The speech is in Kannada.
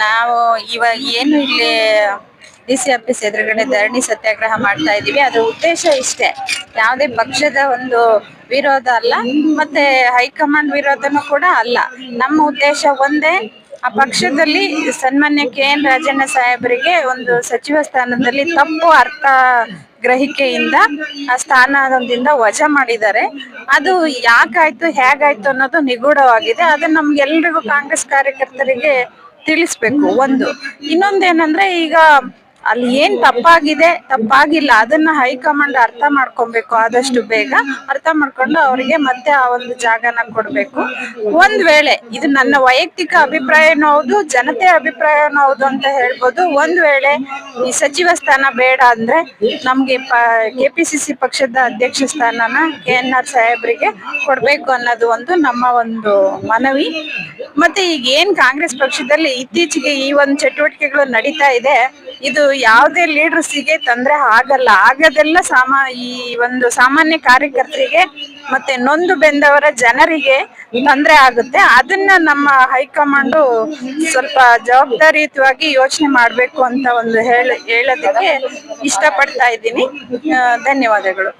ನಾವು ಇವಾಗ ಏನು ಇಲ್ಲಿ ಡಿಸಿ ಆಫೀಸ್ ಎದುರುಗಡೆ ಧರಣಿ ಸತ್ಯಾಗ್ರಹ ಮಾಡ್ತಾ ಇದೀವಿ. ಅದರ ಉದ್ದೇಶ ಇಷ್ಟೇ, ಯಾವುದೇ ಪಕ್ಷದ ಒಂದು ವಿರೋಧ ಅಲ್ಲ, ಮತ್ತೆ ಹೈಕಮಾಂಡ್ ವಿರೋಧನೂ ಕೂಡ ಅಲ್ಲ. ನಮ್ಮ ಉದ್ದೇಶ ಒಂದೇ, ಆ ಪಕ್ಷದಲ್ಲಿ ಸನ್ಮಾನ್ಯ KN ರಾಜಣ್ಣ ಸಾಹೇಬರಿಗೆ ಒಂದು ಸಚಿವ ಸ್ಥಾನದಲ್ಲಿ ತಪ್ಪು ಅರ್ಥ ಗ್ರಹಿಕೆಯಿಂದ ಆ ಸ್ಥಾನದಿಂದ ವಜಾ ಮಾಡಿದ್ದಾರೆ. ಅದು ಯಾಕಾಯ್ತು ಹೇಗಾಯ್ತು ಅನ್ನೋದು ನಿಗೂಢವಾಗಿದೆ. ಅದನ್ನ ನಮ್ಗೆಲ್ರಿಗೂ ಕಾಂಗ್ರೆಸ್ ಕಾರ್ಯಕರ್ತರಿಗೆ ತಿಳಿಸ್ಬೇಕು. ಒಂದು ಇನ್ನೊಂದೇನಂದ್ರೆ, ಈಗ ಅಲ್ಲಿ ಏನ್ ತಪ್ಪಾಗಿಲ್ಲ ಅದನ್ನ ಹೈಕಮಾಂಡ್ ಅರ್ಥ ಮಾಡ್ಕೊಬೇಕು. ಆದಷ್ಟು ಬೇಗ ಅರ್ಥ ಮಾಡ್ಕೊಂಡು ಅವರಿಗೆ ಮತ್ತೆ ಆ ಒಂದು ಜಾಗನ ಕೊಡ್ಬೇಕು. ಒಂದ್ ವೇಳೆ ಇದು ನನ್ನ ವೈಯಕ್ತಿಕ ಅಭಿಪ್ರಾಯನೂ ಹೌದು, ಜನತೆ ಅಭಿಪ್ರಾಯನೂ ಹೌದು ಅಂತ ಹೇಳ್ಬೋದು. ಒಂದ್ ವೇಳೆ ಈ ಸಚಿವ ಸ್ಥಾನ ಬೇಡ ಅಂದ್ರೆ ನಮ್ಗೆ KPCC ಪಕ್ಷದ ಅಧ್ಯಕ್ಷ ಸ್ಥಾನನ KNR ಸಾಹೇಬ್ರಿಗೆ ಕೊಡ್ಬೇಕು ಅನ್ನೋದು ಒಂದು ನಮ್ಮ ಒಂದು ಮನವಿ. ಮತ್ತೆ ಈಗ ಏನ್ ಕಾಂಗ್ರೆಸ್ ಪಕ್ಷದಲ್ಲಿ ಇತ್ತೀಚೆಗೆ ಈ ಒಂದು ಚಟುವಟಿಕೆಗಳು ನಡೀತಾ ಇದೆ, ಇದು ಯಾವುದೇ ಲೀಡರ್ಸಿಗೆ ತೊಂದರೆ ಆಗೋದೆಲ್ಲ ಈ ಒಂದು ಸಾಮಾನ್ಯ ಕಾರ್ಯಕರ್ತರಿಗೆ ಮತ್ತೆ ನೊಂದು ಬೆಂದವರ ಜನರಿಗೆ ತೊಂದರೆ ಆಗುತ್ತೆ. ಅದನ್ನ ನಮ್ಮ ಹೈಕಮಾಂಡ್ ಸ್ವಲ್ಪ ಜವಾಬ್ದಾರಿಯುತವಾಗಿ ಯೋಚನೆ ಮಾಡ್ಬೇಕು ಅಂತ ಒಂದು ಹೇಳೋದಕ್ಕೆ ಇಷ್ಟಪಡ್ತಾ ಇದ್ದೀನಿ. ಧನ್ಯವಾದಗಳು.